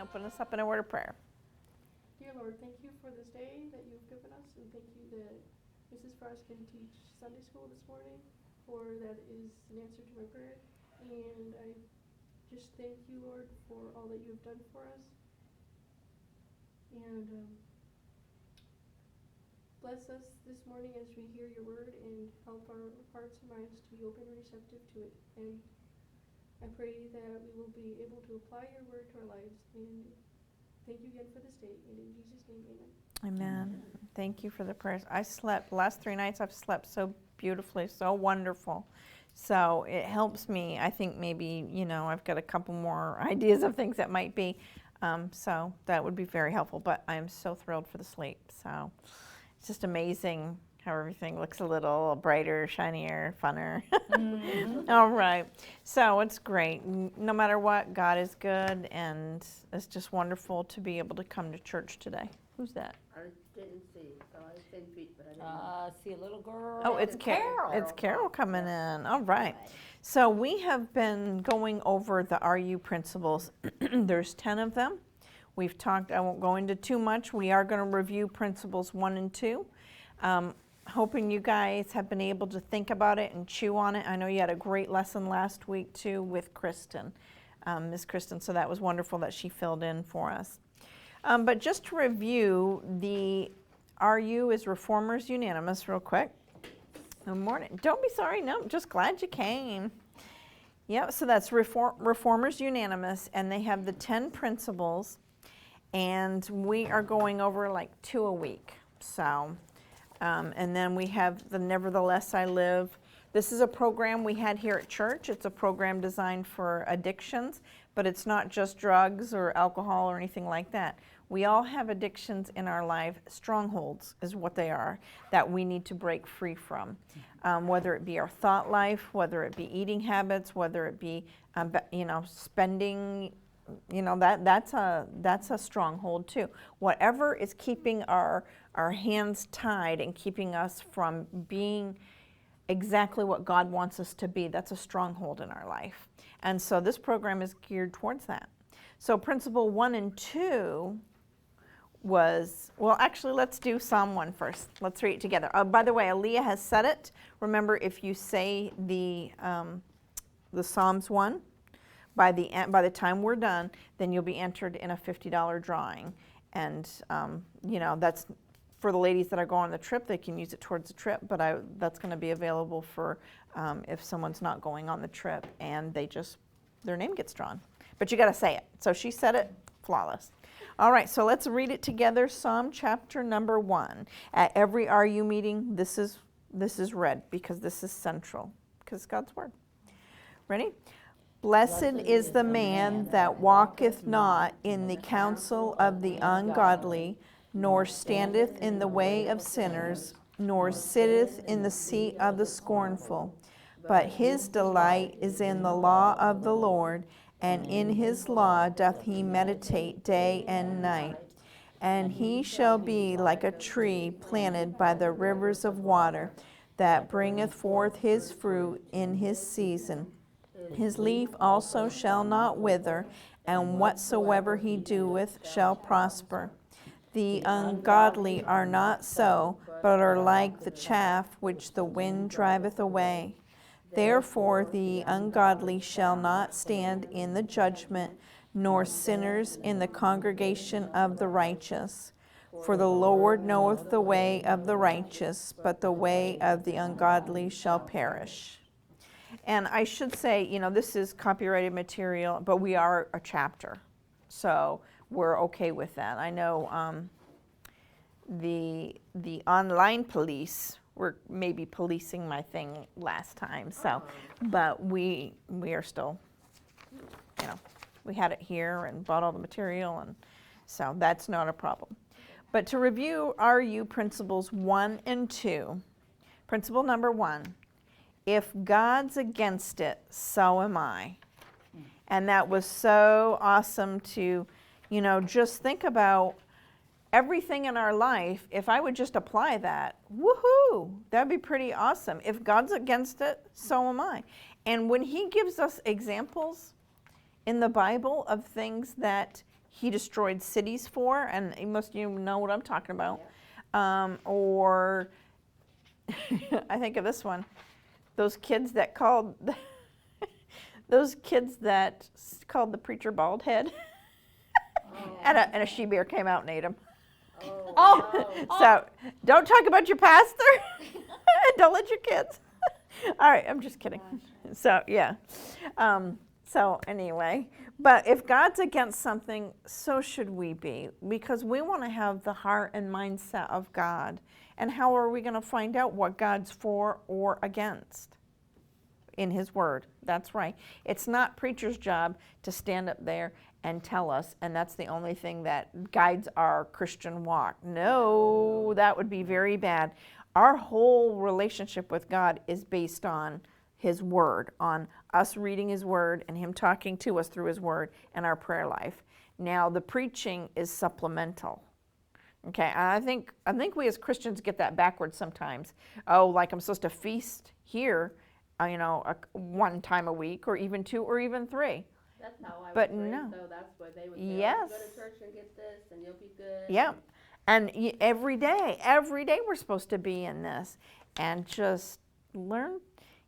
open us up in a word of prayer. Dear Lord, thank you for this day that you've given us, and thank you that Mrs. Frost can teach Sunday school this morning, for that is an answer to my prayer. And I just thank you, Lord, for all that you have done for us. And bless us this morning as we hear your word, and help our hearts and minds to be open and receptive to it. And I pray that we will be able to apply your word to our lives. And thank you again for this day. And in Jesus' name, amen. Amen. Thank you for the prayers. I slept, last 3 nights I've slept so beautifully, so wonderful. So it helps me. I think maybe, I've got a couple more ideas of things that might be. So that would be very helpful. But I am so thrilled for the sleep. So it's just amazing how everything looks a little brighter, shinier, funner. Mm-hmm. All right. So it's great. No matter what, God is good, and it's just wonderful to be able to come to church today. Who's that? I didn't see. So I said feet, but I didn't. See a little girl. Oh, it's Carol. It's Carol coming in. All right. So we have been going over the RU principles. There's 10 of them. We've talked, I won't go into too much. We are going to review principles 1 and 2. Hoping you guys have been able to think about it and chew on it. I know you had a great lesson last week too with Kristen, Miss Kristen, so that was wonderful that she filled in for us. But just to review, the RU is Reformers Unanimous real quick. Good morning. Don't be sorry, no, just glad you came. Yep, so that's Reformers Unanimous, and they have the 10 principles, and we are going over like 2 a week, so. And then we have the Nevertheless I Live. This is a program we had here at church. It's a program designed for addictions, but it's not just drugs or alcohol or anything like that. We all have addictions in our life. Strongholds is what they are, that we need to break free from. Whether it be our thought life, whether it be eating habits, whether it be, spending, that's a stronghold too. Whatever is keeping our hands tied and keeping us from being exactly what God wants us to be, that's a stronghold in our life. And so this program is geared towards that. So principle 1 and 2 was, well, actually, let's do Psalm 1 first. Let's read it together. By the way, Aaliyah has said it. Remember, if you say the Psalms 1, by the time we're done, then you'll be entered in a $50 drawing. And, that's for the ladies that are going on the trip. They can use it towards the trip, but that's going to be available for if someone's not going on the trip and their name gets drawn. But you got to say it. So she said it, flawless. All right, so let's read it together. Psalm chapter number 1. At every RU meeting, this is read because this is central, because it's God's word. Ready? Blessed is the man that walketh not in the counsel of the ungodly, nor standeth in the way of sinners, nor sitteth in the seat of the scornful. But his delight is in the law of the Lord, and in his law doth he meditate day and night. And he shall be like a tree planted by the rivers of water, that bringeth forth his fruit in his season. His leaf also shall not wither, and whatsoever he doeth shall prosper. The ungodly are not so, but are like the chaff which the wind driveth away. Therefore the ungodly shall not stand in the judgment, nor sinners in the congregation of the righteous. For the Lord knoweth the way of the righteous, but the way of the ungodly shall perish. And I should say, this is copyrighted material, but we are a chapter, so we're okay with that. I know the online police were maybe policing my thing last time, so, but we are still, we had it here and bought all the material, and so that's not a problem. But to review RU principles 1 and 2, principle number 1, if God's against it, so am I. And that was so awesome to, just think about everything in our life. If I would just apply that, woohoo, that'd be pretty awesome. If God's against it, so am I. And when he gives us examples in the Bible of things that he destroyed cities for, and most of you know what I'm talking about. Yeah. Or I think of this one, those kids that called the preacher bald head, and a she-bear came out and ate him. Oh, no. So don't talk about your pastor. Don't let your kids. All right, I'm just kidding. So yeah. So anyway, but if God's against something, so should we be, because we want to have the heart and mindset of God. And how are we going to find out what God's for or against? In His Word. That's right. It's not preacher's job to stand up there and tell us, and that's the only thing that guides our Christian walk. No, that would be very bad. Our whole relationship with God is based on His Word, on us reading His Word and Him talking to us through His Word and our prayer life. Now, the preaching is supplemental. Okay, I think we as Christians get that backwards sometimes. Oh, like I'm supposed to feast here, one time a week, or even 2, or even 3. That's how I But was raised, no. though. That's what they would say. Yes. Oh, go to church and get this, and you'll be good. Yeah, and every day we're supposed to be in this and just learn.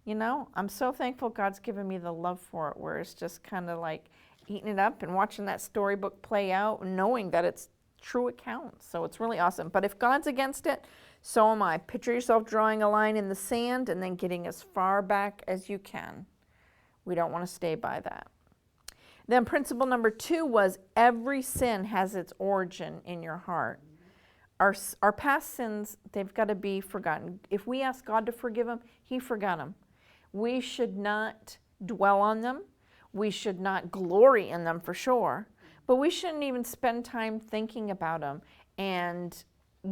I'm so thankful God's given me the love for it, where it's just kind of like eating it up and watching that storybook play out and knowing that it's true accounts. So it's really awesome. But if God's against it, so am I. Picture yourself drawing a line in the sand and then getting as far back as you can. We don't want to stay by that. Then principle number 2 was every sin has its origin in your heart. Our past sins, they've got to be forgotten. If we ask God to forgive them, He forgot them. We should not dwell on them. We should not glory in them for sure. But we shouldn't even spend time thinking about them. And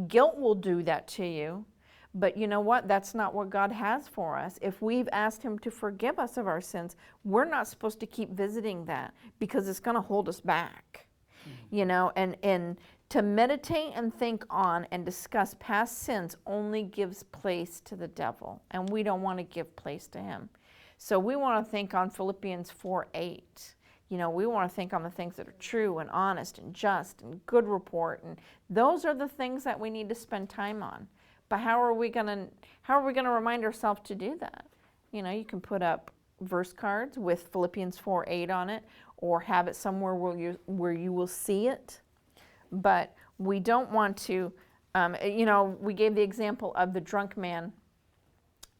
guilt will do that to you. But you know what? That's not what God has for us. If we've asked Him to forgive us of our sins, we're not supposed to keep visiting that, because it's going to hold us back. And to meditate and think on and discuss past sins only gives place to the devil. And we don't want to give place to him. So we want to think on Philippians 4:8. We want to think on the things that are true and honest and just and good report. And those are the things that we need to spend time on. But how are we going to remind ourselves to do that? You can put up verse cards with Philippians 4:8 on it, or have it somewhere where you will see it. But we don't want to, we gave the example of the drunk man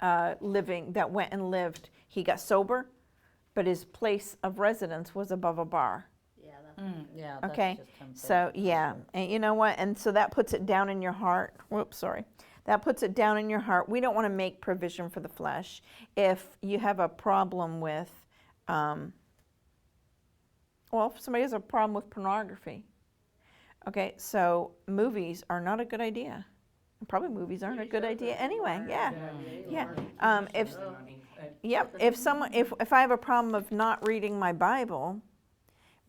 that went and lived. He got sober, but his place of residence was above a bar. Yeah, that's Okay, just temptation. so yeah, and you know what? And so that puts it down in your heart. That puts it down in your heart. We don't want to make provision for the flesh. If you have a problem with, if somebody has a problem with pornography, okay, so movies are not a good idea. Probably movies aren't a good idea anyway. Yeah. If I have a problem of not reading my Bible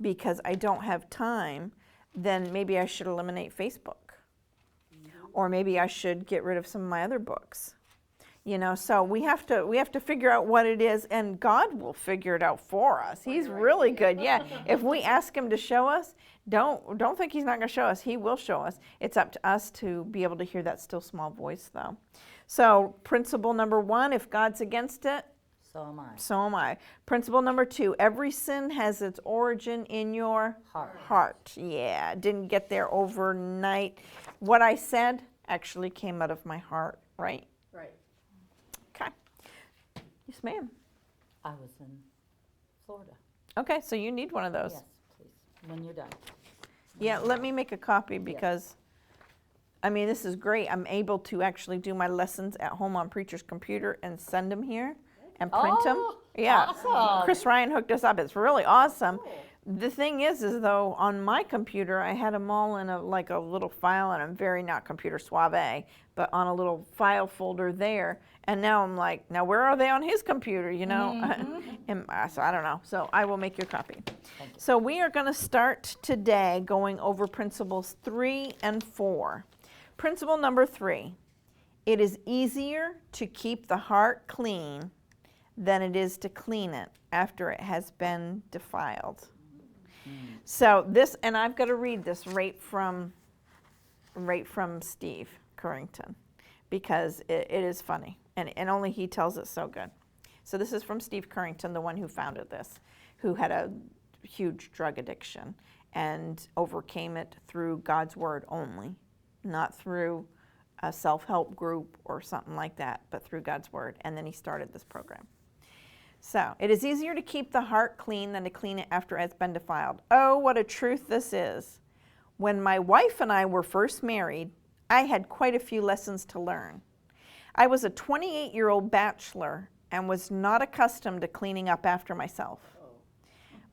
because I don't have time, then maybe I should eliminate Facebook. Or maybe I should get rid of some of my other books. So we have to figure out what it is, and God will figure it out for us. He's really good. Yeah. If we ask Him to show us, don't think He's not going to show us. He will show us. It's up to us to be able to hear that still small voice, though. So principle number 1, if God's against it, so am I. Principle number 2, every sin has its origin in your heart. Yeah, didn't get there overnight. What I said actually came out of my heart, right? Right. Okay. Yes, ma'am. I was in Florida. Okay, so you need one of those. Yes, please, when you're done. Yeah, let me make a copy because, this is great. I'm able to actually do my lessons at home on Preacher's computer and send them here and print them. Yeah, awesome. Chris Ryan hooked us up. It's really awesome. The thing is though, on my computer, I had them all in a little file, and I'm very not computer suave, but on a little file folder there. And now I'm like, now where are they on his computer, And, so I don't know. So I will make your copy. So we are going to start today going over principles 3 and 4. Principle number 3, it is easier to keep the heart clean than it is to clean it after it has been defiled. So this, and I've got to read this right from Steve Currington, because it is funny, and only he tells it so good. So this is from Steve Currington, the one who founded this, who had a huge drug addiction and overcame it through God's word only, not through a self-help group or something like that, but through God's word. And then he started this program. So, it is easier to keep the heart clean than to clean it after it's been defiled. Oh, what a truth this is. When my wife and I were first married, I had quite a few lessons to learn. I was a 28-year-old bachelor and was not accustomed to cleaning up after myself.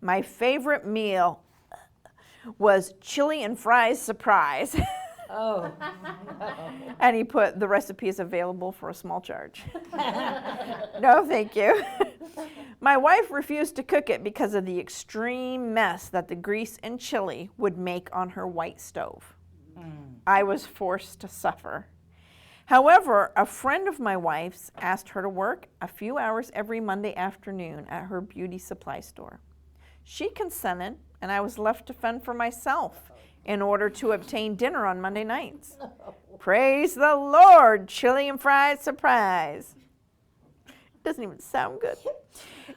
My favorite meal was chili and fries surprise. Oh. And he put, the recipe is available for a small charge. No, thank you. My wife refused to cook it because of the extreme mess that the grease and chili would make on her white stove. I was forced to suffer. However, a friend of my wife's asked her to work a few hours every Monday afternoon at her beauty supply store. She consented, and I was left to fend for myself in order to obtain dinner on Monday nights. Praise the Lord, chili and fries surprise. Doesn't even sound good.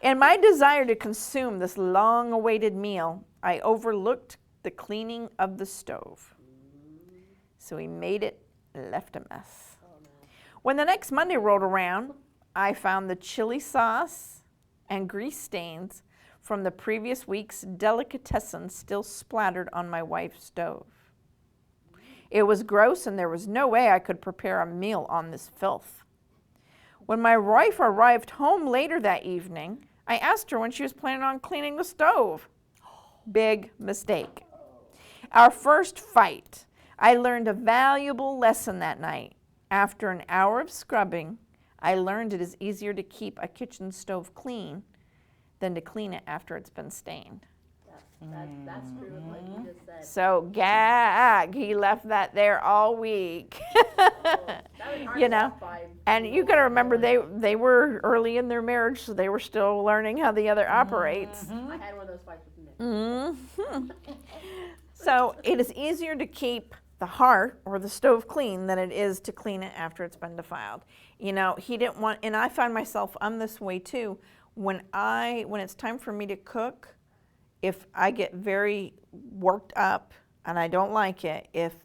In my desire to consume this long-awaited meal, I overlooked the cleaning of the stove. So he made it and left a mess. When the next Monday rolled around, I found the chili sauce and grease stains from the previous week's delicatessen still splattered on my wife's stove. It was gross, and there was no way I could prepare a meal on this filth. When my wife arrived home later that evening, I asked her when she was planning on cleaning the stove. Big mistake. Our first fight, I learned a valuable lesson that night. After an hour of scrubbing, I learned it is easier to keep a kitchen stove clean than to clean it after it's been stained. That's true with what you just said. So gag, he left that there all week. You know, and you got to remember they were early in their marriage, so they were still learning how the other operates. I had one of those fights with Nick. So it is easier to keep the heart or the stove clean than it is to clean it after it's been defiled. You know, he didn't want, and I find myself, I'm this way too. When it's time for me to cook, if I get very worked up and I don't like it, if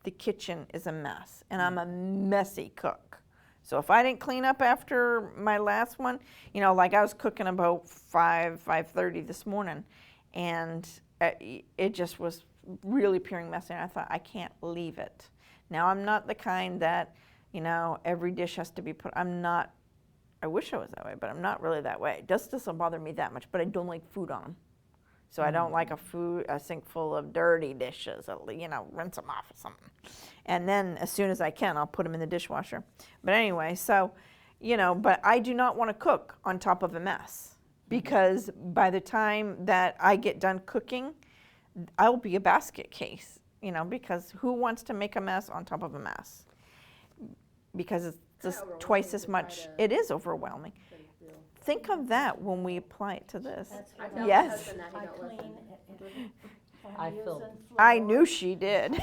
the kitchen is a mess, and I'm a messy cook. So if I didn't clean up after my last one, you know, like I was cooking about 5:30 this morning, and it just was really appearing messy, and I thought, I can't leave it. Now, I'm not the kind that, you know, every dish has to be put, I wish I was that way, but I'm not really that way. It doesn't bother me that much, but I don't like food on them. So I don't like a sink full of dirty dishes. You know, rinse them off or something. And then as soon as I can, I'll put them in the dishwasher. But anyway, so, you know, but I do not want to cook on top of a mess, because by the time that I get done cooking, I'll be a basket case, you know, because who wants to make a mess on top of a mess? Because it's just twice as much. It is overwhelming. Think of that when we apply it to this. Yes. I knew she did.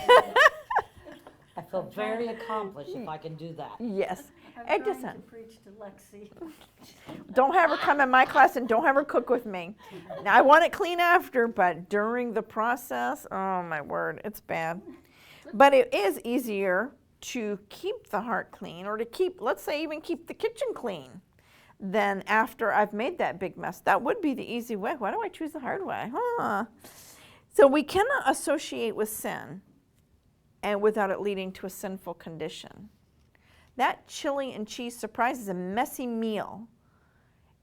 I feel very accomplished if I can do that. Yes. I'm trying to preach to Lexi. Don't have her come in my class, and don't have her cook with me. Now, I want it clean after, but during the process, oh my word, it's bad. But it is easier to keep the heart clean, or to keep, let's say, even keep the kitchen clean, than after I've made that big mess. That would be the easy way. Why do I choose the hard way? So we cannot associate with sin and without it leading to a sinful condition. That chili and cheese surprise is a messy meal,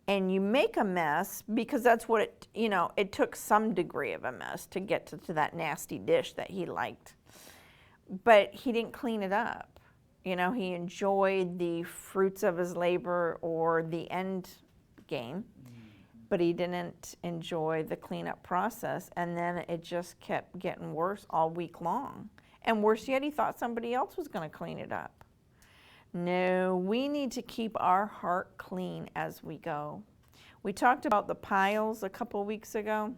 and you make a mess because that's what it, you know, it took some degree of a mess to get to that nasty dish that he liked. But he didn't clean it up. You know, he enjoyed the fruits of his labor or the end game, but he didn't enjoy the cleanup process, and then it just kept getting worse all week long. And worse yet, he thought somebody else was going to clean it up. No, we need to keep our heart clean as we go. We talked about the piles a couple weeks ago.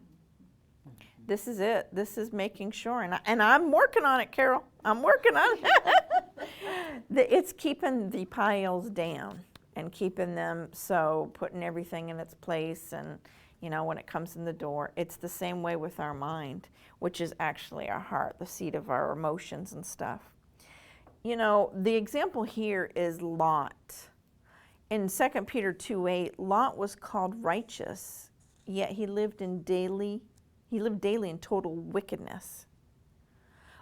This is it. This is making sure. And I'm working on it, Carol. I'm working on it. It's keeping the piles down and keeping them, so putting everything in its place. And, you know, when it comes in the door, it's the same way with our mind, which is actually our heart, the seat of our emotions and stuff. You know, the example here is Lot. In 2 Peter 2:8, Lot was called righteous, yet he lived daily in total wickedness.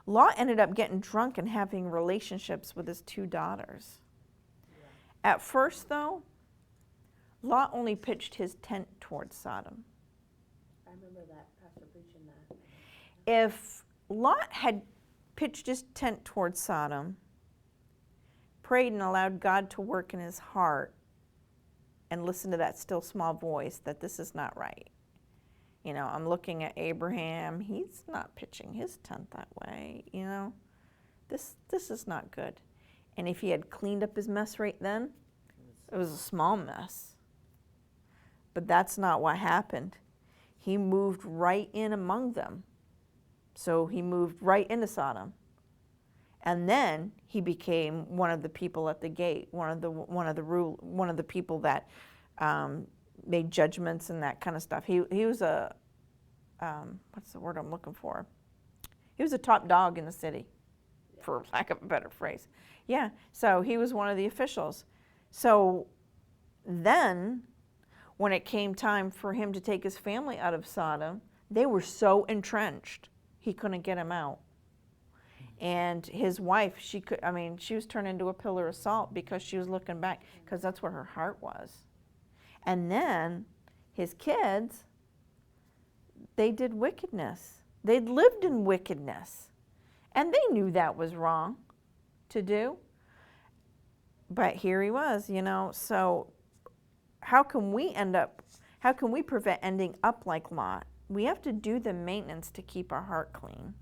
Lot ended up getting drunk and having relationships with his 2 daughters. At first, though, Lot only pitched his tent towards Sodom. I remember that, Pastor preaching that. If Lot had pitched his tent towards Sodom, prayed and allowed God to work in his heart, and listened to that still small voice that this is not right. You know, I'm looking at Abraham. He's not pitching his tent that way. You know, this is not good. And if he had cleaned up his mess right then, it was a small mess. But that's not what happened. He moved right in among them. So he moved right into Sodom. And then he became one of the people at the gate, one of the people that made judgments and that kind of stuff. He was a what's the word I'm looking for? He was a top dog in the city, for lack of a better phrase. Yeah, so he was one of the officials. So then, when it came time for him to take his family out of Sodom, they were so entrenched, he couldn't get him out. And his wife, she was turned into a pillar of salt because she was looking back, because that's where her heart was. And then his kids, they did wickedness. They'd lived in wickedness. And they knew that was wrong to do. But here he was, you know. So how can we prevent ending up like Lot? We have to do the maintenance to keep our heart clean.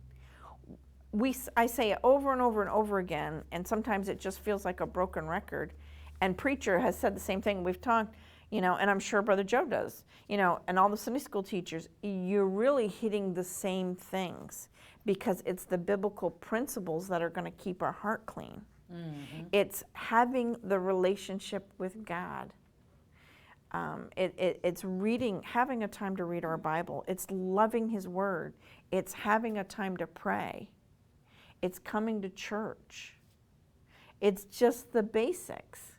I say it over and over and over again, and sometimes it just feels like a broken record. And preacher has said the same thing. We've talked, you know, and I'm sure Brother Joe does, you know, and all the Sunday school teachers. You're really hitting the same things because it's the biblical principles that are going to keep our heart clean. Mm-hmm. It's having the relationship with God. It's reading, having a time to read our Bible. It's loving His Word. It's having a time to pray. It's coming to church. It's just the basics.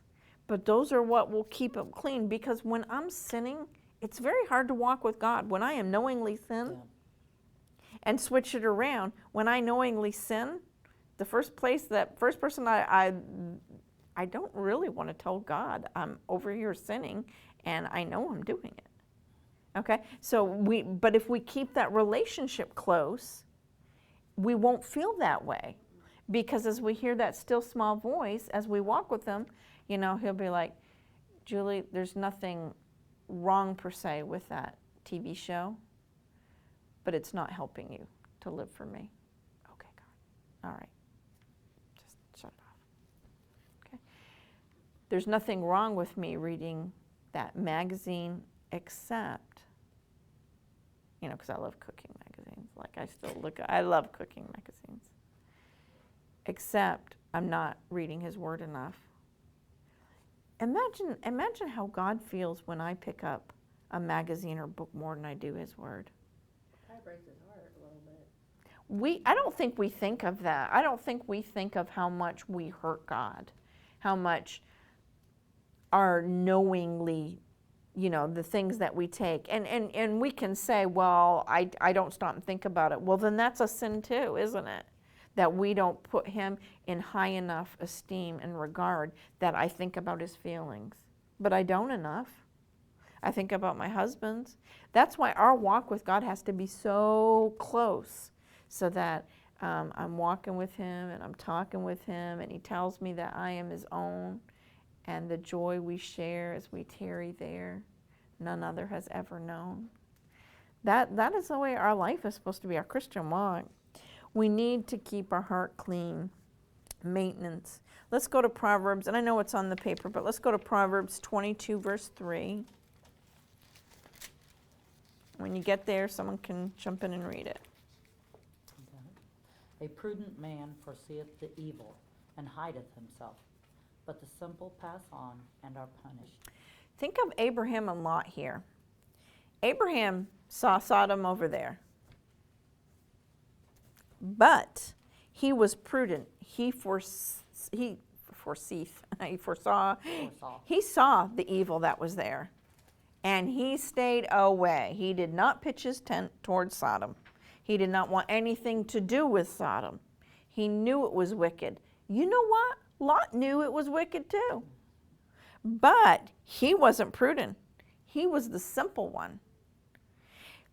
But those are what will keep it clean, because when I'm sinning, it's very hard to walk with God. When I am knowingly sin and switch it around, when I knowingly sin, the first person I don't really want to tell God, I'm over here sinning and I know I'm doing it. Okay? But if we keep that relationship close, we won't feel that way, because as we hear that still small voice, as we walk with Him, you know, He'll be like, Julie, there's nothing wrong per se with that TV show, but it's not helping you to live for me. Okay, God. All right. Just shut it off. Okay. There's nothing wrong with me reading that magazine, except, you know, because I love cooking magazines. Like, I love cooking magazines. Except I'm not reading His Word enough. Imagine how God feels when I pick up a magazine or book more than I do His Word. That breaks His heart a little bit. I don't think we think of that. I don't think we think of how much we hurt God, how much our knowingly, you know, the things that we take. And we can say, well, I don't stop and think about it. Well, then that's a sin too, isn't it? That we don't put Him in high enough esteem and regard that I think about His feelings. But I don't enough. I think about my husband's. That's why our walk with God has to be so close, so that I'm walking with Him and I'm talking with Him, and He tells me that I am His own, and the joy we share as we tarry there, none other has ever known. That is the way our life is supposed to be, our Christian walk. We need to keep our heart clean. Maintenance. Let's go to Proverbs, and I know it's on the paper, but let's go to Proverbs 22, verse 3. When you get there, someone can jump in and read it. A prudent man foreseeth the evil and hideth himself, but the simple pass on and are punished. Think of Abraham and Lot here. Abraham saw Sodom over there, but he was prudent. He foreseeth. He saw the evil that was there, and he stayed away. He did not pitch his tent towards Sodom. He did not want anything to do with Sodom. He knew it was wicked. You know what? Lot knew it was wicked too. But he wasn't prudent. He was the simple one.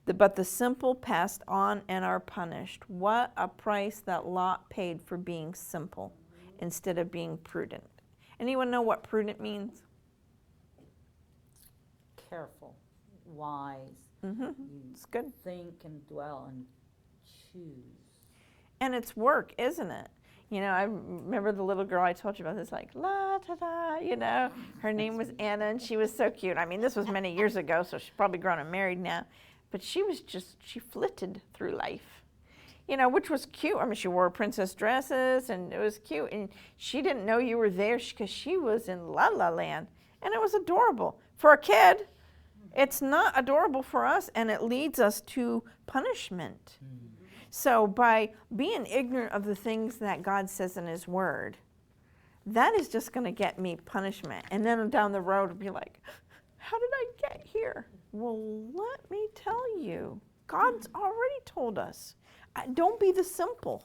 But the simple passed on and are punished. What a price that Lot paid for being simple instead of being prudent. Anyone know what prudent means? Careful, wise. Mm-hmm. It's good. Think and dwell and choose. And it's work, isn't it? You know, I remember the little girl I told you about this, like, la ta da, you know. Her name was Anna, and she was so cute. I mean, this was many years ago, so she's probably grown and married now. But she was just, she flitted through life, you know, which was cute. I mean, she wore princess dresses, and it was cute. And she didn't know you were there because she was in La La Land. And it was adorable. For a kid, it's not adorable for us, and it leads us to punishment. So by being ignorant of the things that God says in his word, that is just going to get me punishment. And then down the road, I'll be like, how did I get here? Well, let me tell you. God's already told us. Don't be the simple.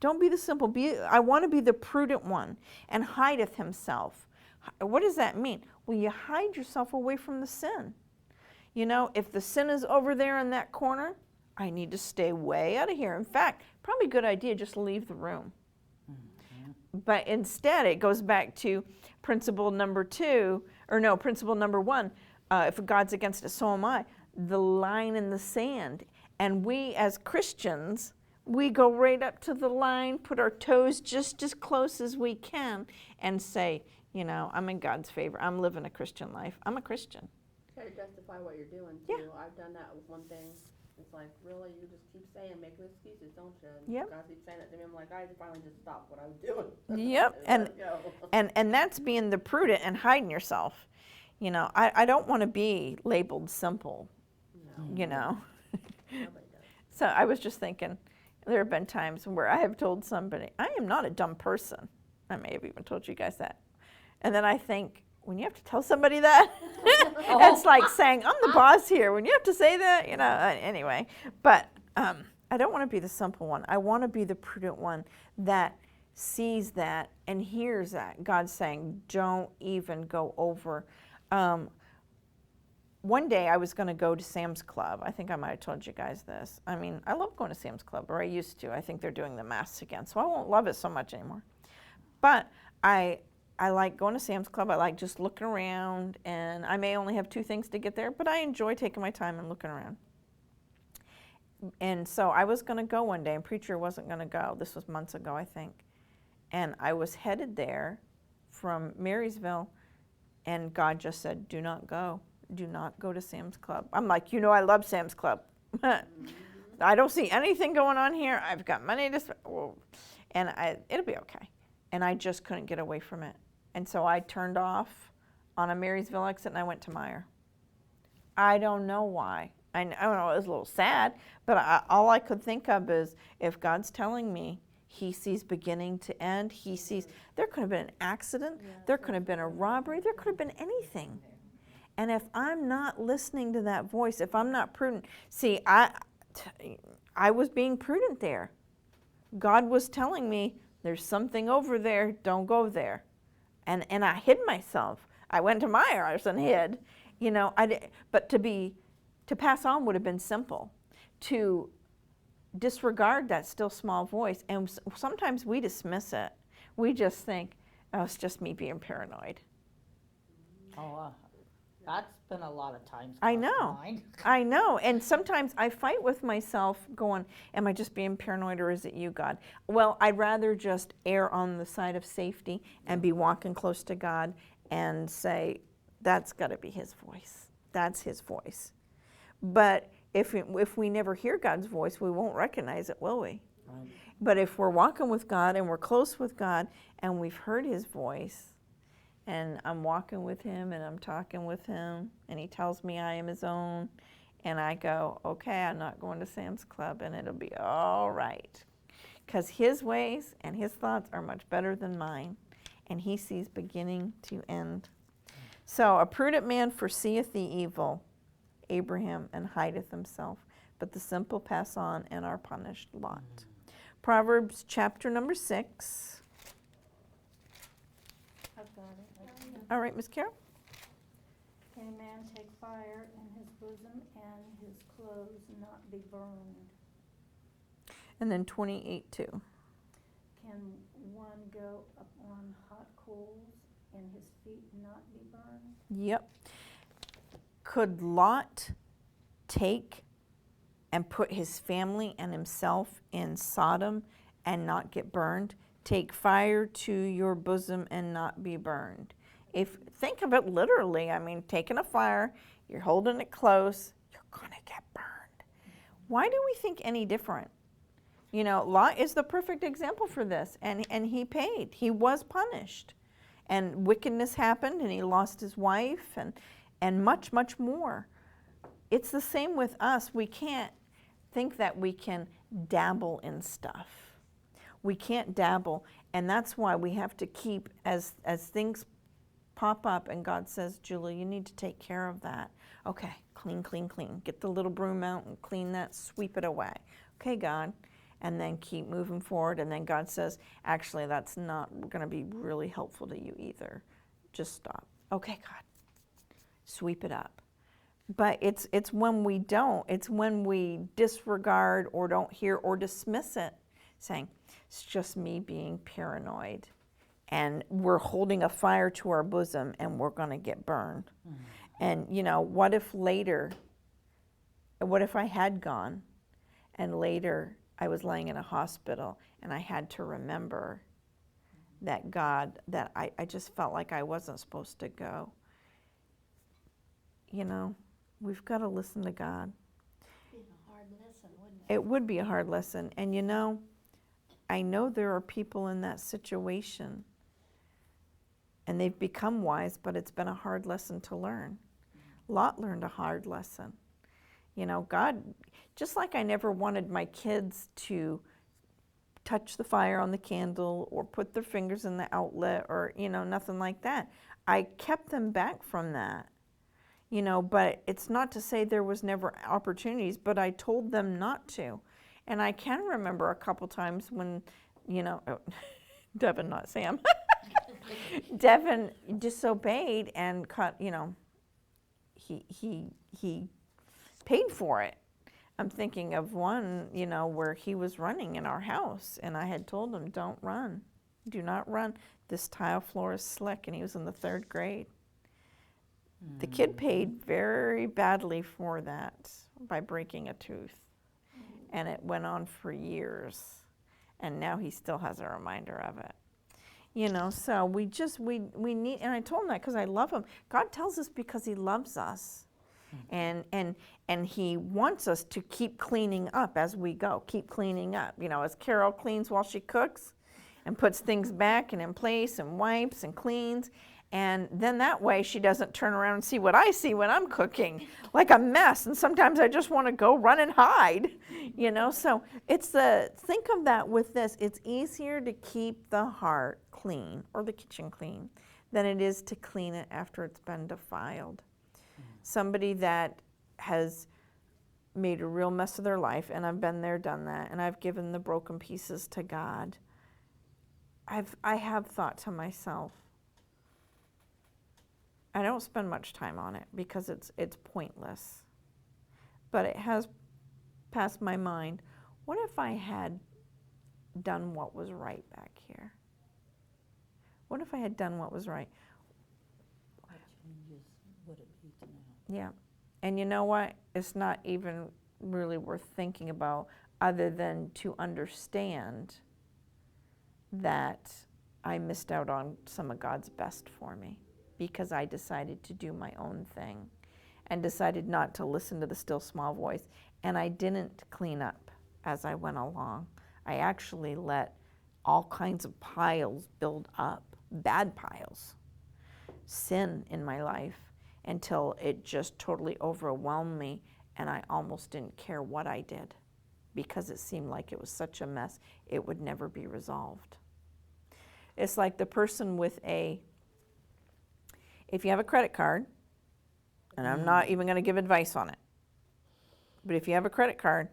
Don't be the simple. I want to be the prudent one. And hideth himself. What does that mean? Well, you hide yourself away from the sin. You know, if the sin is over there in that corner, I need to stay way out of here. In fact, probably a good idea just leave the room. Mm-hmm. But instead, it goes back to principle number one. If God's against us, so am I. The line in the sand. And we as Christians, we go right up to the line, put our toes just as close as we can, and say, you know, I'm in God's favor. I'm living a Christian life. I'm a Christian. Try to justify what you're doing, too. Yeah. I've done that with one thing. It's like, really, you just keep saying, making excuses, don't you? Yep. God keeps saying it to me. I'm like, I finally just stopped what I was doing. Yep. And that's being the prudent and hiding yourself. You know, I don't want to be labeled simple. No. You know. Nobody does. So I was just thinking, there have been times where I have told somebody, I am not a dumb person. I may have even told you guys that. And then I think, when you have to tell somebody that, it's like saying, I'm the boss here. When you have to say that, you know, anyway. But I don't want to be the simple one. I want to be the prudent one that sees that and hears that. God's saying, don't even go over. One day I was going to go to Sam's Club. I think I might have told you guys this. I mean, I love going to Sam's Club, or I used to. I think they're doing the masks again, so I won't love it so much anymore. But I like going to Sam's Club. I like just looking around, and I may only have 2 things to get there, but I enjoy taking my time and looking around. And so I was going to go one day, and Preacher wasn't going to go. This was months ago, I think. And I was headed there from Marysville, and God just said, do not go. Do not go to Sam's Club. I'm like, you know, I love Sam's Club. I don't see anything going on here. I've got money to spend. And it'll be okay. And I just couldn't get away from it. And so I turned off on a Marysville exit, and I went to Meyer. I don't know why. I know it was a little sad, but all I could think of is if God's telling me he sees beginning to end, he sees, there could have been an accident, there could have been a robbery, there could have been anything. And if I'm not listening to that voice, if I'm not prudent, see, I was being prudent there. God was telling me, there's something over there, don't go there. And I hid myself. I went to Myers and hid. You know, but to pass on would have been simple. To disregard that still small voice, and sometimes we dismiss it. We just think, oh, it's just me being paranoid. Oh, that's been a lot of times. I know. I know. And sometimes I fight with myself going, am I just being paranoid, or is it you, God? Well, I'd rather just err on the side of safety and be walking close to God and say, that's got to be his voice. That's his voice. But if we never hear God's voice, we won't recognize it, will we? Right. But if we're walking with God and we're close with God and we've heard his voice, and I'm walking with him and I'm talking with him and he tells me I am his own, and I go, okay, I'm not going to Sam's Club, and it'll be all right. Because his ways and his thoughts are much better than mine, and he sees beginning to end. So a prudent man foreseeth the evil, Abraham, and hideth himself, but the simple pass on and are punished. Lot. Proverbs chapter number 6. I've got it. All right, Miss Carol. Can a man take fire in his bosom and his clothes not be burned? And then 28:2. Can one go upon hot coals and his feet not be burned? Yep. Could Lot take and put his family and himself in Sodom and not get burned? Take fire to your bosom and not be burned. If think of it literally, I mean, taking a fire, you're holding it close, you're gonna get burned. Why do we think any different? You know, Lot is the perfect example for this, and he paid. He was punished. And wickedness happened, and he lost his wife, and much, much more. It's the same with us. We can't think that we can dabble in stuff. We can't dabble, and that's why we have to keep, as things pop up and God says, Julie, you need to take care of that. Okay, clean, clean, clean. Get the little broom out and clean that, sweep it away. Okay, God. And then keep moving forward, and then God says, actually, that's not going to be really helpful to you either. Just stop. Okay, God. Sweep it up. But it's when we don't, it's when we disregard or don't hear or dismiss it, saying, it's just me being paranoid. And we're holding a fire to our bosom and we're going to get burned. Mm-hmm. And, you know, what if I had gone and later I was laying in a hospital and I had to remember that I just felt like I wasn't supposed to go. You know, we've got to listen to God. It'd be a hard lesson, wouldn't it? It would be a hard lesson. And you know, I know there are people in that situation and they've become wise, but it's been a hard lesson to learn. Lot learned a hard lesson. You know, God, just like I never wanted my kids to touch the fire on the candle or put their fingers in the outlet or, you know, nothing like that. I kept them back from that, you know, but it's not to say there was never opportunities, but I told them not to. And I can remember a couple times when, you know, Devin, not Sam, Devin disobeyed and cut, you know, he paid for it. I'm thinking of one, you know, where he was running in our house, and I had told him, don't run. Do not run. This tile floor is slick, and he was in the 3rd grade. The kid paid very badly for that by breaking a tooth, and it went on for years, and now he still has a reminder of it. You know, so we need, and I told him that because I love him. God tells us because he loves us. And he wants us to keep cleaning up as we go, keep cleaning up. You know, as Carol cleans while she cooks and puts things back and in place and wipes and cleans. And then that way she doesn't turn around and see what I see when I'm cooking, like a mess. And sometimes I just want to go run and hide, you know. So think of that with this. It's easier to keep the heart clean or the kitchen clean than it is to clean it after it's been defiled. Somebody that has made a real mess of their life, and I've been there, done that, and I've given the broken pieces to God. I have thought to myself, I don't spend much time on it because it's pointless. But it has passed my mind, what if I had done what was right back here? What if I had done what was right? What changes would it be to now? Yeah. And you know what? It's not even really worth thinking about other than to understand that I missed out on some of God's best for me because I decided to do my own thing. and decided not to listen to the still small voice. And I didn't clean up as I went along. I actually let all kinds of piles build up, bad piles, sin in my life, until it just totally overwhelmed me and I almost didn't care what I did because it seemed like it was such a mess, it would never be resolved. It's like the person with if you have a credit card, and I'm not even going to give advice on it, but if you have a credit card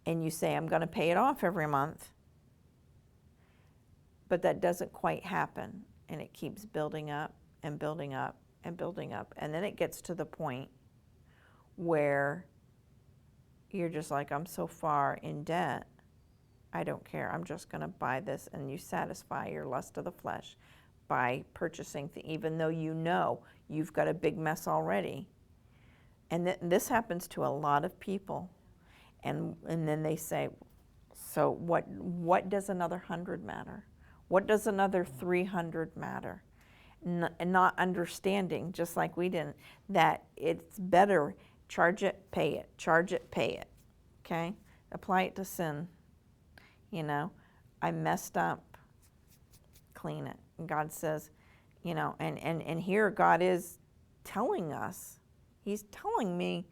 and you say, I'm going to pay it off every month, but that doesn't quite happen, and it keeps building up and building up and building up, and then it gets to the point where you're just like, I'm so far in debt, I don't care, I'm just going to buy this, and you satisfy your lust of the flesh by purchasing, even though you know you've got a big mess already. And this happens to a lot of people. And then they say, so what does another 100 matter? What does another 300 matter? And not understanding, just like we didn't, that it's better, charge it, pay it, charge it, pay it, okay? Apply it to sin, you know. I messed up, clean it. And God says, you know, and here God is telling us, he's telling me,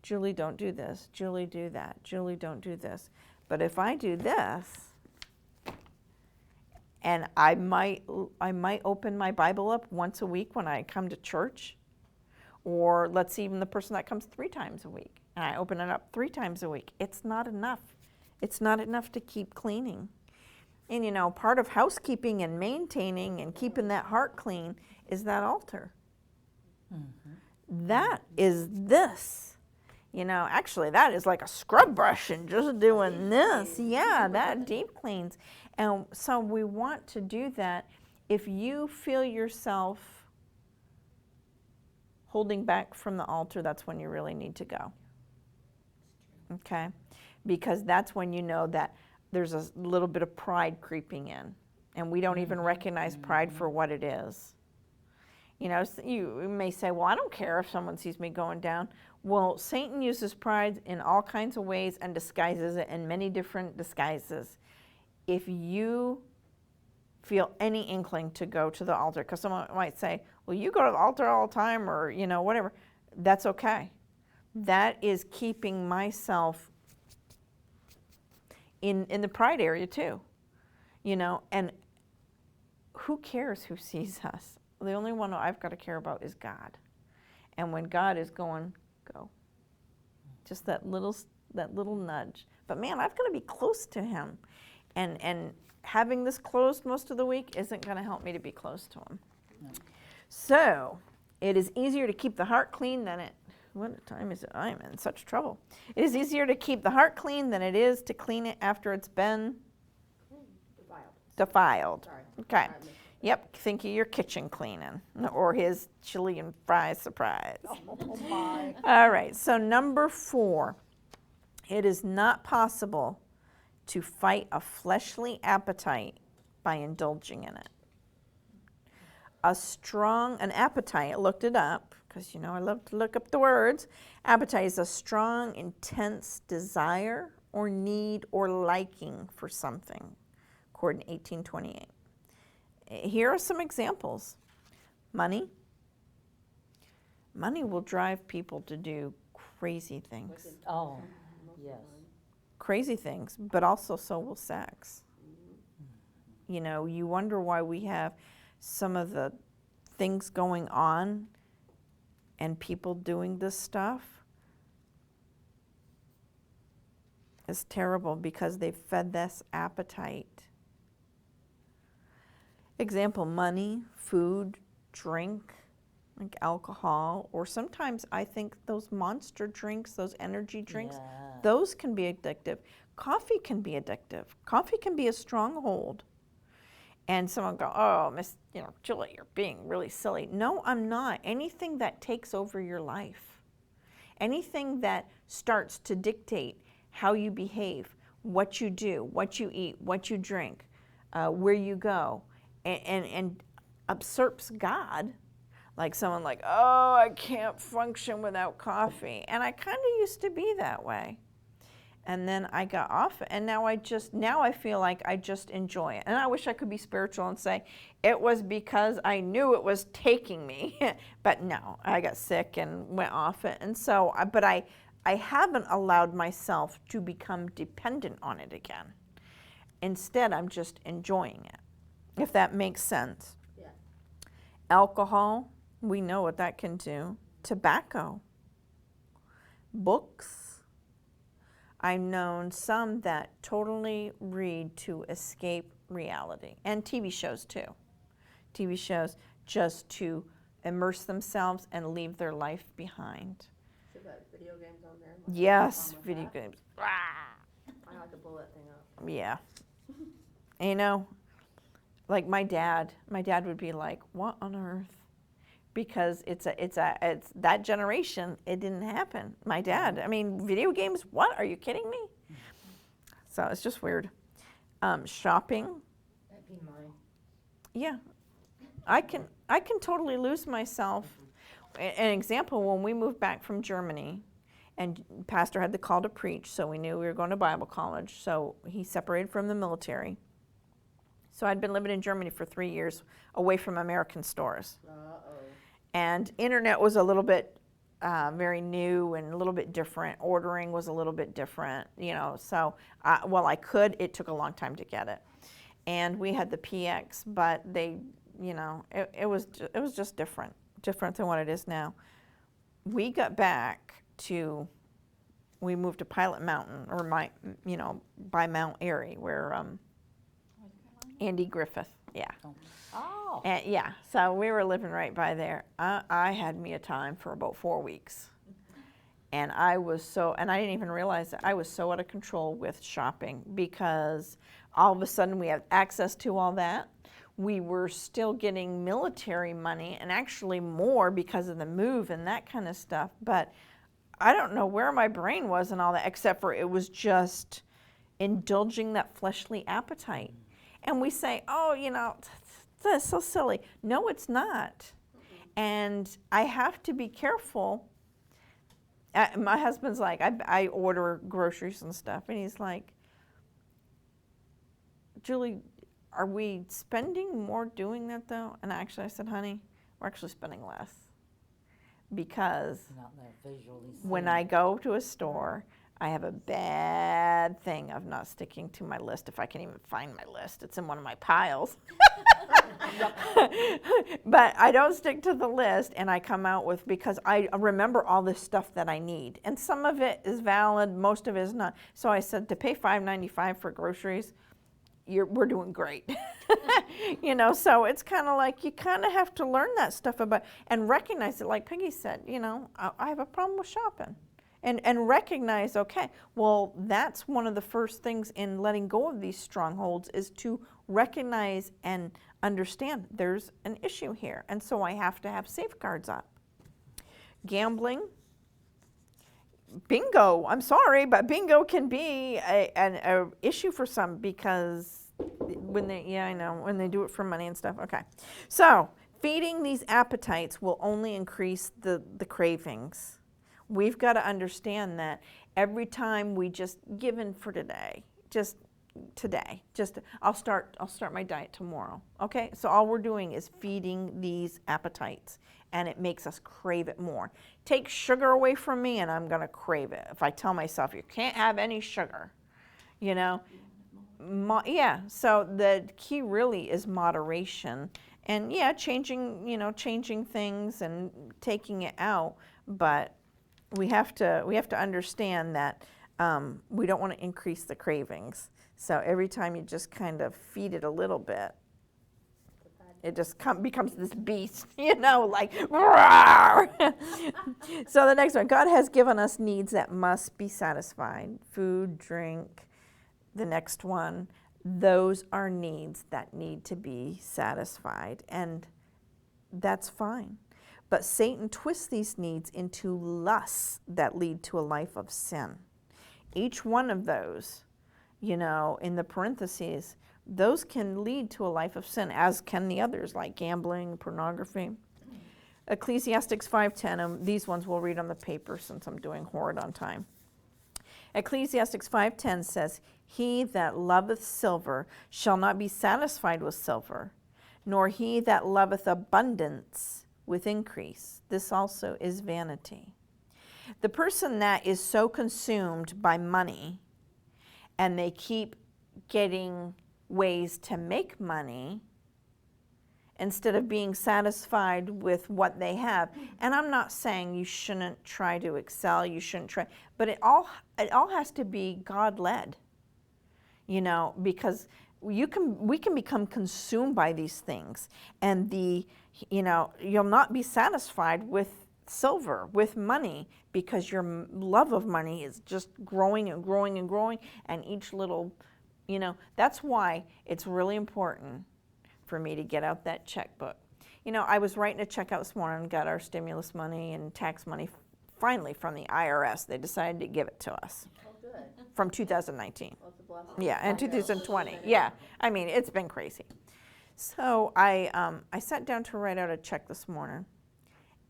Julie, don't do this, Julie, do that, Julie, don't do this. But if I do this, and I might open my Bible up once a week when I come to church, or let's see, even the person that comes 3 times a week, and I open it up 3 times a week, it's not enough. It's not enough to keep cleaning. And you know, part of housekeeping and maintaining and keeping that heart clean is that altar. That is this. You know, actually that is like a scrub brush and just doing this. Yeah, that deep cleans. And so we want to do that. If you feel yourself holding back from the altar, that's when you really need to go. Okay? Because that's when you know that there's a little bit of pride creeping in, and we don't even recognize pride for what it is. You know, you may say, well, I don't care if someone sees me going down. Well, Satan uses pride in all kinds of ways and disguises it in many different disguises. If you feel any inkling to go to the altar, because someone might say, well, you go to the altar all the time, or, you know, whatever, that's okay. That is keeping myself in the pride area too, you know, and who cares who sees us? The only one I've got to care about is God. And when God is going, go. Just that little nudge. But man, I've got to be close to him. And having this closed most of the week isn't going to help me to be close to him. No. So it is easier to keep the heart clean than it, what time is it? I'm in such trouble. It is easier to keep the heart clean than it is to clean it after it's been defiled. Sorry. Okay. Yep, think of your kitchen cleaning, or his chili and fries surprise. Oh my. All right, so number 4, it is not possible to fight a fleshly appetite by indulging in it. An appetite, I looked it up, because you know I love to look up the words. Appetite is a strong, intense desire or need or liking for something, according to 1828. Here are some examples. Money. Money will drive people to do crazy things. Oh, yes. Crazy things, but also so will sex. You know, you wonder why we have some of the things going on and people doing this stuff. It's terrible because they've fed this appetite. Example, money, food, drink, like alcohol, or sometimes I think those monster drinks, those energy drinks, Yeah. those can be addictive. Coffee can be addictive. Coffee can be a stronghold. And someone go, oh, Miss, Julie, you're being really silly. No, I'm not. Anything that takes over your life, anything that starts to dictate how you behave, what you do, what you eat, what you drink, where you go, and usurps God, Like someone like, oh, I can't function without coffee. And I kind of used to be that way. And then I got off it, and now I feel like I just enjoy it. And I wish I could be spiritual and say it was because I knew it was taking me. But no, I got sick and went off it. And so, but I haven't allowed myself to become dependent on it again. Instead, I'm just enjoying it, if that makes sense. Yeah. Alcohol, we know what that can do. Tobacco, books. I've known some that totally read to escape reality. And TV shows too. TV shows just to immerse themselves and leave their life behind. Should have video games on there. Yes, With video that. games. I like to blow that thing up. Yeah. And you know, like my dad would be like, what on earth? Because it's that generation, it didn't happen. My dad, I mean, video games, what? Are you kidding me? So it's just weird. Shopping. That'd be mine. Yeah. I can totally lose myself. An example, when we moved back from Germany, and Pastor had the call to preach, so we knew we were going to Bible college, so he separated from the military. So I'd been living in Germany for 3 years, away from American stores. Uh-oh. And internet was a little bit very new and a little bit different. Ordering was a little bit different, you know. So while I could, it took a long time to get it. And we had the PX, but they, you know, it was just different than what it is now. We got back to, we moved to Pilot Mountain, or by Mount Airy, where Andy Griffith, yeah. Oh. And yeah, so we were living right by there. I had me a time for about 4 weeks. And I didn't even realize that I was so out of control with shopping, because all of a sudden we have access to all that. We were still getting military money, and actually more because of the move and that kind of stuff. But I don't know where my brain was and all that, except for it was just indulging that fleshly appetite. And we say, oh, you know, that's so silly. No, it's not. And I have to be careful. My husband's like, I order groceries and stuff, and he's like, Julie, are we spending more doing that though? And actually I said, honey, we're actually spending less. Because Not that visually when seen. I go to a store, I have a bad thing of not sticking to my list. If I can even find my list, it's in one of my piles. But I don't stick to the list, and I come out with, because I remember all this stuff that I need. And some of it is valid, most of it is not. So I said, to pay $5.95 for groceries, we're doing great. You know, so it's kind of like you kind of have to learn that stuff about, and recognize it. Like Peggy said, you know, I have a problem with shopping. And recognize, okay, well, that's one of the first things in letting go of these strongholds, is to recognize and understand there's an issue here. And so I have to have safeguards up. Gambling, bingo, I'm sorry, but bingo can be an issue for some, because when they do it for money and stuff. Okay, so feeding these appetites will only increase the cravings. We've got to understand that every time we just give in for today, just I'll start my diet tomorrow. Okay, so all we're doing is feeding these appetites, and it makes us crave it more. Take sugar away from me, and I'm gonna crave it. If I tell myself you can't have any sugar, you know, yeah. So the key really is moderation, and yeah, changing things and taking it out, but we have to understand that we don't want to increase the cravings. So every time you just kind of feed it a little bit, it just becomes this beast, you know, like, roar. So the next one, God has given us needs that must be satisfied. Food, drink. The next one, those are needs that need to be satisfied, and that's fine. But Satan twists these needs into lusts that lead to a life of sin. Each one of those, you know, in the parentheses, those can lead to a life of sin, as can the others, like gambling, pornography. Ecclesiastes 5:10, these ones we'll read on the paper since I'm doing horrid on time. Ecclesiastes 5:10 says, he that loveth silver shall not be satisfied with silver, nor he that loveth abundance with increase. This also is vanity. The person that is so consumed by money and they keep getting ways to make money instead of being satisfied with what they have. And I'm not saying you shouldn't try to excel, you shouldn't try, but it all has to be God-led, you know, because we can become consumed by these things, and you'll not be satisfied with silver, with money, because your love of money is just growing and growing and growing, and each little, that's why it's really important for me to get out that checkbook. I was writing a check out this morning and got our stimulus money and tax money finally from the IRS. They decided to give it to us. Oh, good. From 2019. Well, it's a blessing. Yeah, and 2020. Yeah, I mean, it's been crazy. So I sat down to write out a check this morning,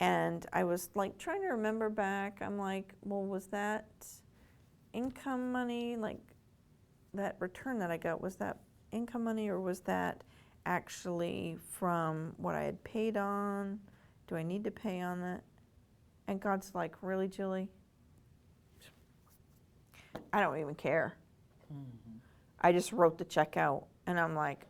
and I was like trying to remember back. I'm like, well, was that income money, like that return that I got, was that income money, or was that actually from what I had paid on? Do I need to pay on that? And God's like, really, Julie? I don't even care. Mm-hmm. I just wrote the check out, and I'm like,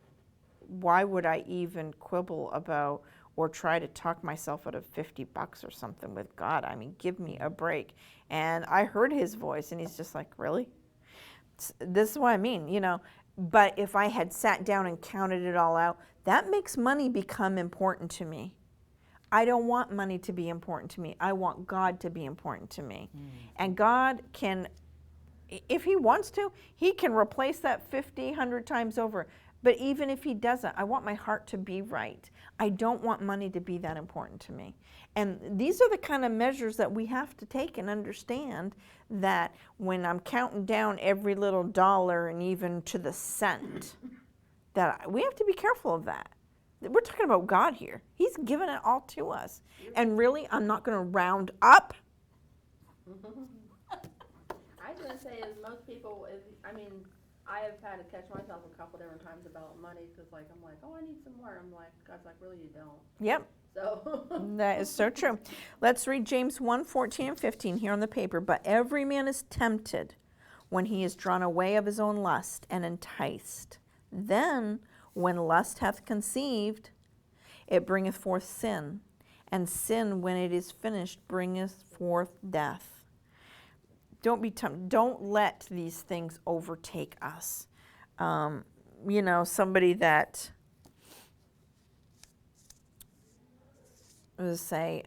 why would I even quibble about or try to talk myself out of $50 or something with God? I mean, give me a break. And I heard his voice, and he's just like, really? This is what I mean, But if I had sat down and counted it all out, that makes money become important to me. I don't want money to be important to me. I want God to be important to me. And God can, if he wants to, he can replace that 50, 100 times over. But even if he doesn't, I want my heart to be right. I don't want money to be that important to me. And these are the kind of measures that we have to take and understand, that when I'm counting down every little dollar and even to the cent, that we have to be careful of that. We're talking about God here. He's given it all to us. And really, I'm not going to round up. I was going to say, is most people, I have had to catch myself a couple different times about money, because I'm like, oh, I need some more. I'm like, God's like, really, you don't. Yep. So. That is so true. Let's read James 1:14 and 15 here on the paper. But every man is tempted when he is drawn away of his own lust and enticed. Then, when lust hath conceived, it bringeth forth sin. And sin, when it is finished, bringeth forth death. Don't be tempted. Don't let these things overtake us. Somebody that, let's say,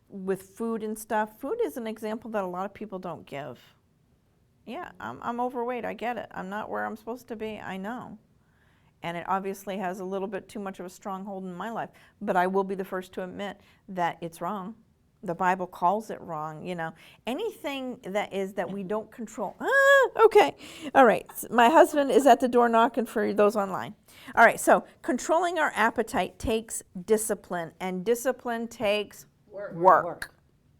with food and stuff, food is an example that a lot of people don't give. Yeah, I'm overweight. I get it. I'm not where I'm supposed to be. I know. And it obviously has a little bit too much of a stronghold in my life. But I will be the first to admit that it's wrong. The Bible calls it wrong, Anything that we don't control. Okay. All right. My husband is at the door knocking for those online. All right. So controlling our appetite takes discipline, and discipline takes work.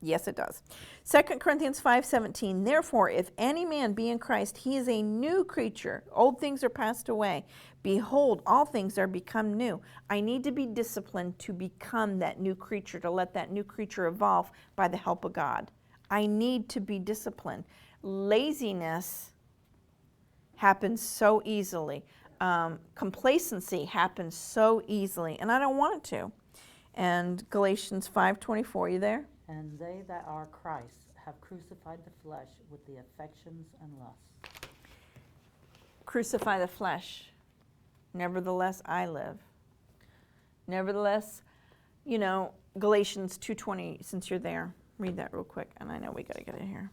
Yes, it does. 2 Corinthians 5:17, therefore, if any man be in Christ, he is a new creature. Old things are passed away. Behold, all things are become new. I need to be disciplined to become that new creature, to let that new creature evolve by the help of God. I need to be disciplined. Laziness happens so easily. Complacency happens so easily, and I don't want it to. And Galatians 5:24, you there? And they that are Christ have crucified the flesh with the affections and lusts. Crucify the flesh. Nevertheless, I live. Nevertheless, Galatians 2:20, since you're there, read that real quick. And I know we got to get it here.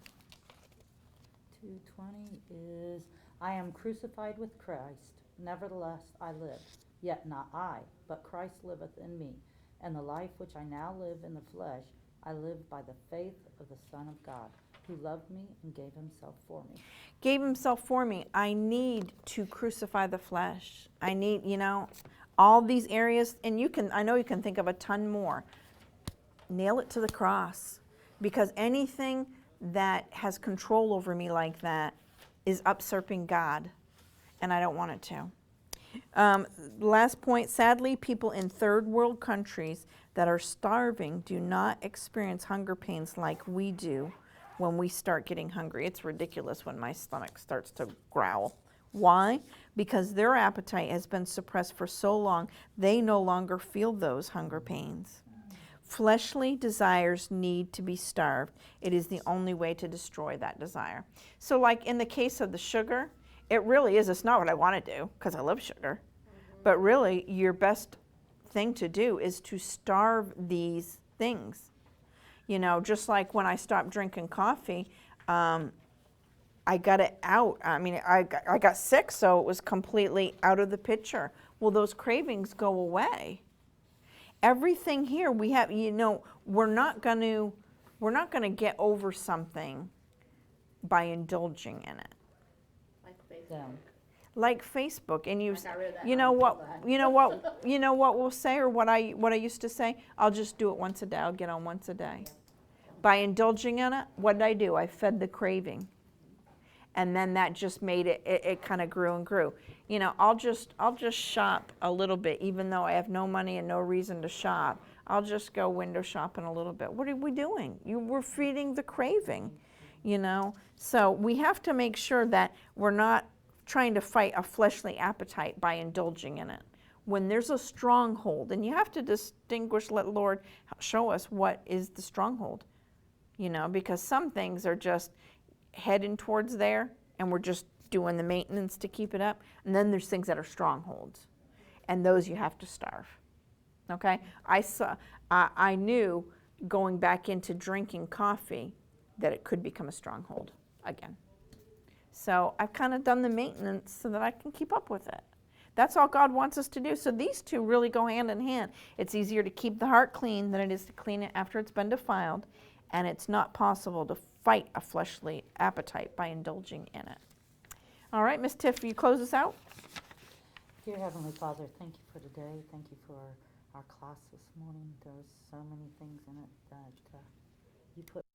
2:20 is, I am crucified with Christ. Nevertheless, I live. Yet not I, but Christ liveth in me. And the life which I now live in the flesh, I live by the faith of the Son of God, who loved me and gave himself for me. Gave himself for me. I need to crucify the flesh. I need, all these areas, and I know you can think of a ton more. nail it to the cross, because anything that has control over me like that is usurping God, and I don't want it to. Last point, sadly, people in third world countries that are starving do not experience hunger pains like we do when we start getting hungry. It's ridiculous when my stomach starts to growl. Why? Because their appetite has been suppressed for so long, they no longer feel those hunger pains. Fleshly desires need to be starved. It is the only way to destroy that desire. So like in the case of the sugar, it really is, it's not what I want to do because I love sugar. But really, your best thing to do is to starve these things. You know, just like when I stopped drinking coffee, I got it out. I mean, I got sick, so it was completely out of the picture. Well, those cravings go away. Everything here we have, you know, we're not going to get over something by indulging in it. Like Facebook. Yeah. Like Facebook, and I got rid of that. you know I what, feel that. you know what we'll say, or what I used to say. I'll just do it once a day. I'll get on once a day. By indulging in it, what did I do? I fed the craving, and then that just made it kind of grew and grew. You know, I'll just shop a little bit, even though I have no money and no reason to shop. I'll just go window shopping a little bit. What are we doing? We're feeding the craving, you know. So we have to make sure that we're not trying to fight a fleshly appetite by indulging in it. When there's a stronghold, and you have to distinguish, let Lord show us what is the stronghold, you know, because some things are just heading towards there, and we're just doing the maintenance to keep it up. And then there's things that are strongholds, and those you have to starve. Okay? I knew going back into drinking coffee that it could become a stronghold again. So I've kind of done the maintenance so that I can keep up with it. That's all God wants us to do. So these two really go hand in hand. It's easier to keep the heart clean than it is to clean it after it's been defiled, and it's not possible to fight a fleshly appetite by indulging in it. All right, Miss Tiff, will you close us out? Dear Heavenly Father, thank you for today. Thank you for our class this morning. There's so many things in it that you put